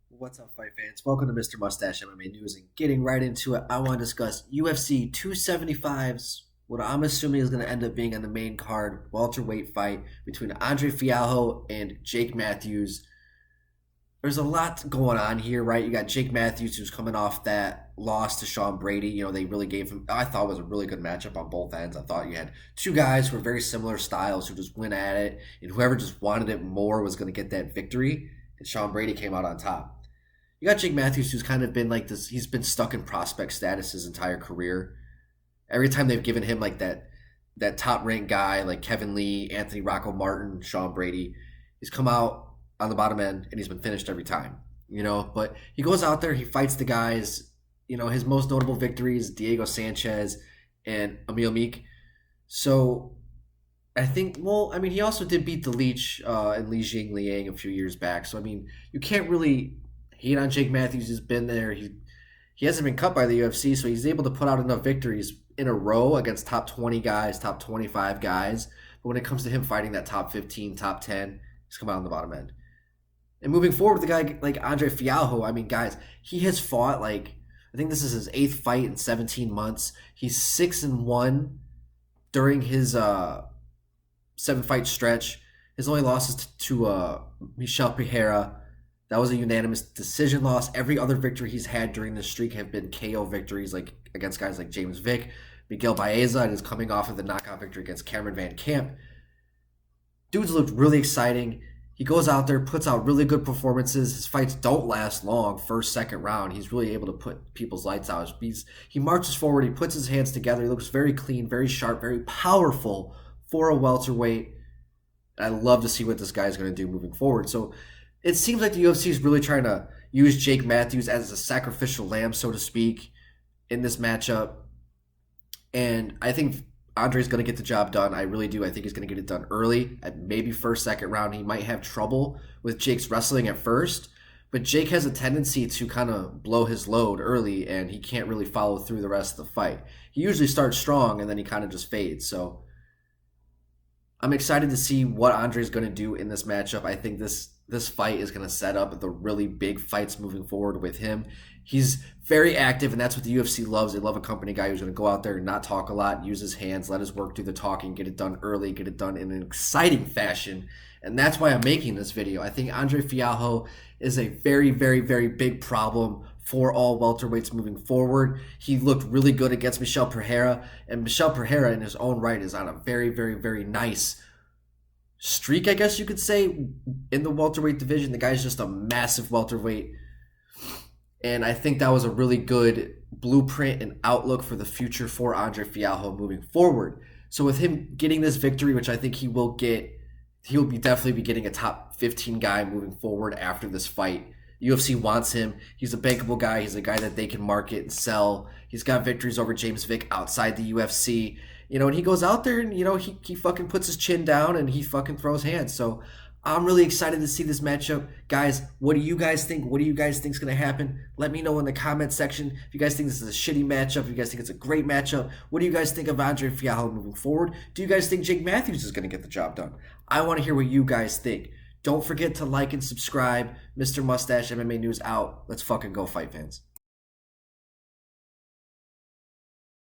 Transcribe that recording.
What's up, fight fans? Welcome to Mr. Mustache MMA News, and getting right into it, I want to discuss UFC 275's what I'm assuming is going to end up being on the main card welterweight fight between Andre Fialho and Jake Matthews. There's a lot going on here, right? You got Jake Matthews, who's coming off that loss to Sean Brady. They really gave him, I thought it was a really good matchup on both ends. I thought you had two guys who were very similar styles who just went at it, and whoever just wanted it more was going to get that victory, and Sean Brady came out on top. You got Jake Matthews, who's kind of been like this. He's been stuck in prospect status his entire career. Every time they've given him like that top ranked guy like Kevin Lee, Anthony Rocco Martin, Sean Brady, he's come out on the bottom end and he's been finished every time. But he goes out there, he fights the guys. His most notable victories: Diego Sanchez and Emil Meek. So I think, he also did beat the Leech and Li Jing Liang a few years back. So you can't really hate on Jake Matthews. Has been there. He hasn't been cut by the UFC, so he's able to put out enough victories in a row against top 20 guys, top 25 guys. But when it comes to him fighting that top 15, top 10, he's come out on the bottom end. And moving forward, the guy like Andre Fialho, guys, he has fought I think this is his 8th fight in 17 months. He's 6-1 during his 7-fight stretch. His only losses to Michel Pereira. That was a unanimous decision loss. Every other victory he's had during this streak have been KO victories, like against guys like James Vick, Miguel Baeza, and is coming off of the knockout victory against Cameron Van Camp. Dude's looked really exciting. He goes out there, puts out really good performances. His fights don't last long. First, second round, he's really able to put people's lights out. He marches forward. He puts his hands together. He looks very clean, very sharp, very powerful for a welterweight. I love to see what this guy is going to do moving forward. So it seems like the UFC is really trying to use Jake Matthews as a sacrificial lamb, so to speak, in this matchup. And I think Andre's going to get the job done. I really do. I think he's going to get it done early. At maybe first, second round, he might have trouble with Jake's wrestling at first. But Jake has a tendency to kind of blow his load early, and he can't really follow through the rest of the fight. He usually starts strong, and then he kind of just fades. So I'm excited to see what Andre's going to do in this matchup. I think this fight is going to set up the really big fights moving forward with him. He's very active, and that's what the UFC loves. They love a company guy who's going to go out there and not talk a lot, use his hands, let his work do the talking, get it done early, get it done in an exciting fashion. And that's why I'm making this video. I think Andre Fialho is a very, very, very big problem for all welterweights moving forward. He looked really good against Michel Pereira, and Michel Pereira in his own right is on a very, very, very nice streak, I guess you could say, in the welterweight division. The guy's just a massive welterweight, and I think that was a really good blueprint and outlook for the future for Andre Fialho moving forward. So with him getting this victory, which I think he will get, he'll definitely be getting a top 15 guy moving forward after this fight. UFC wants him. He's a bankable guy. He's a guy that they can market and sell. He's got victories over James Vick outside the UFC. And he goes out there and, he fucking puts his chin down and he fucking throws hands. So I'm really excited to see this matchup. Guys, what do you guys think? What do you guys think is going to happen? Let me know in the comment section. If you guys think this is a shitty matchup, if you guys think it's a great matchup, what do you guys think of Andre Fialho moving forward? Do you guys think Jake Matthews is going to get the job done? I want to hear what you guys think. Don't forget to like and subscribe. Mr. Mustache MMA News out. Let's fucking go, fight fans.